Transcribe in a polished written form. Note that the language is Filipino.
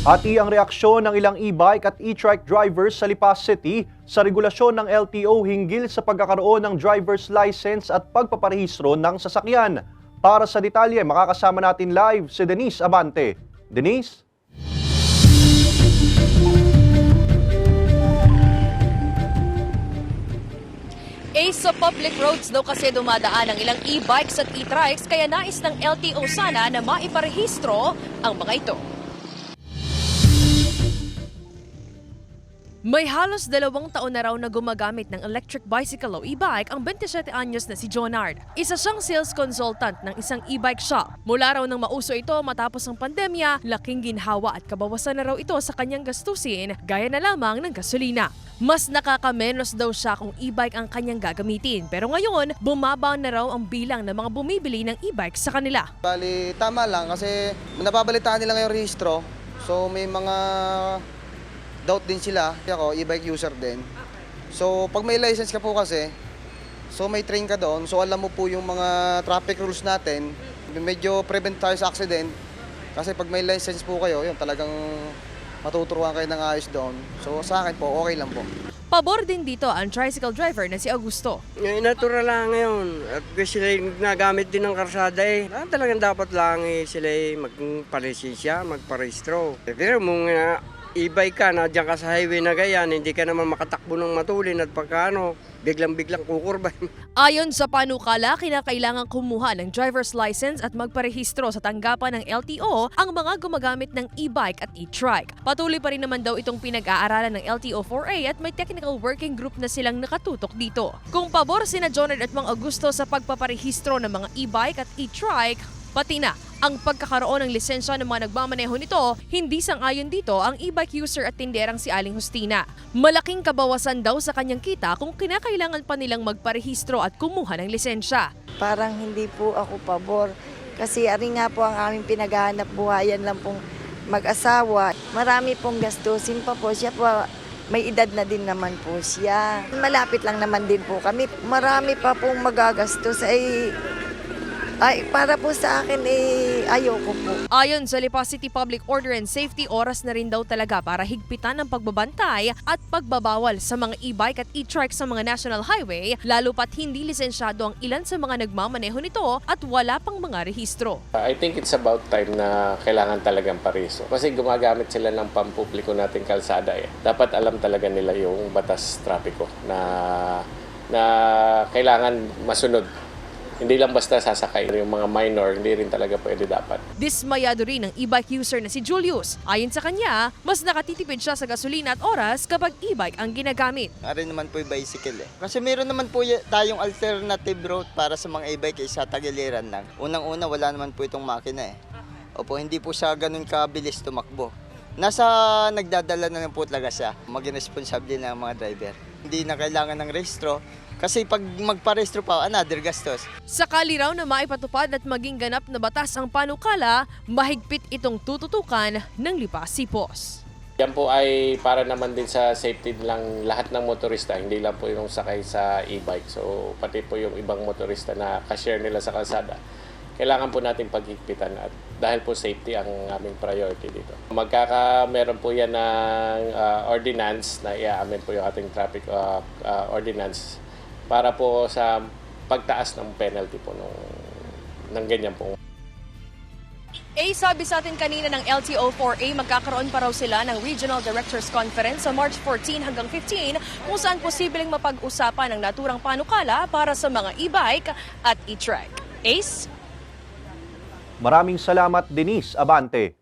Ati ang reaksyon ng ilang e-bike at e-trike drivers sa Lipas City sa regulasyon ng LTO hinggil sa pagkakaroon ng driver's license at pagpaparehistro ng sasakyan. Para sa detalye, makakasama natin live si Denise Abante. Denise? Sa public roads daw kasi dumadaan ang ilang e-bikes at e-trikes kaya nais ng LTO sana na maiparehistro ang mga ito. May halos 2 taon na raw na gumagamit ng electric bicycle o e-bike ang 27 anyos na si Jonard. Isa siyang sales consultant ng isang e-bike shop. Mula raw nang mauso ito matapos ang pandemya, laking ginhawa at kabawasan na raw ito sa kanyang gastusin gaya na lamang ng gasolina. Mas nakakamenos daw siya kung e-bike ang kanyang gagamitin. Pero ngayon, bumaba na raw ang bilang ng mga bumibili ng e-bike sa kanila. Bali, tama lang kasi nababalitaan nila ngayong rehistro. So may mga doubt din sila. Ako, e-bike user din. So pag may license ka po kasi, so may train ka doon. So alam mo po yung mga traffic rules natin. Medyo prevent tayo sa accident. Kasi pag may license po kayo, yun talagang matuturuan kayo ng ayos doon. So sa akin po, okay lang po. Pabor din dito ang tricycle driver na si Augusto. Natural lang ngayon. At sila nagamit din ng karsada talagang dapat lang sila magparesensya, magparehistro. Pero kung e-bike ka, nadyan ka sa highway na ganyan, hindi ka naman makatakbo ng matulin at pagkano, biglang-biglang kukurba. Ayon sa panukala, kinakailangan kumuha ng driver's license at magparehistro sa tanggapan ng LTO ang mga gumagamit ng e-bike at e-trike. Patuloy pa rin naman daw itong pinag-aaralan ng LTO 4A at may technical working group na silang nakatutok dito. Kung pabor sina Jonard at Mang Augusto sa pagpaparehistro ng mga e-bike at e-trike, pati na ang pagkakaroon ng lisensya ng mga nagmamaneho nito, hindi sang-ayon dito ang e-bike user at tinderang si Aling Justina. Malaking kabawasan daw sa kanyang kita kung kinakailangan pa nilang magparehistro at kumuha ng lisensya. Parang hindi po ako pabor kasi ari nga po ang aming pinaghahanap buhayan lang pong mag-asawa. Marami pong gastusin pa po siya po. May edad na din naman po siya. Malapit lang naman din po kami. Marami pa pong magagastos ay para po sa akin ayoko po. Ayon sa Lipas City Public Order and Safety, oras na rin daw talaga para higpitan ang pagbabantay at pagbabawal sa mga e-bike at e-trike sa mga national highway, lalo pat hindi lisensyado ang ilan sa mga nagmamaneho nito at wala pang mga rehistro. I think it's about time na kailangan talagang parehistro. Kasi gumagamit sila ng pampubliko nating kalsada Dapat alam talaga nila yung batas trapiko na kailangan masunod. Hindi lang basta sasakay. Yung mga minor, hindi rin talaga pwede dapat. Dismayado rin ang e-bike user na si Julius. Ayon sa kanya, mas nakatitipid siya sa gasolina at oras kapag e-bike ang ginagamit. Ari naman po yung bicycle Kasi meron naman po tayong alternative route para sa mga e-bike sa tagiliran lang. Unang-una, wala naman po itong makina Opo, hindi po siya ganun kabilis tumakbo. Nasa nagdadala na lang po talaga siya. Maging responsable ng mga driver. Hindi na kailangan ng rehistro. Kasi pag magparehistro pa, another gastos. Sakali raw na maipatupad at maging ganap na batas ang panukala, mahigpit itong tututukan ng Lipas Sipos. Yan po ay para naman din sa safety lang lahat ng motorista, hindi lang po yung sakay sa e-bike. So pati po yung ibang motorista na ka-share nila sa kalsada. Kailangan po natin paghigpitan at dahil po safety ang aming priority dito. Meron po yan ng ordinance na i-amen po yung ating traffic ordinance para po sa pagtaas ng penalty po ng ganyan po. Sabi sa atin kanina ng LTO 4A, magkakaroon pa raw sila ng Regional Directors Conference sa March 14 hanggang 15 kung saan posibleng mapag-usapan ang naturang panukala para sa mga e-bike at e-trike. Maraming salamat, Denise Abante.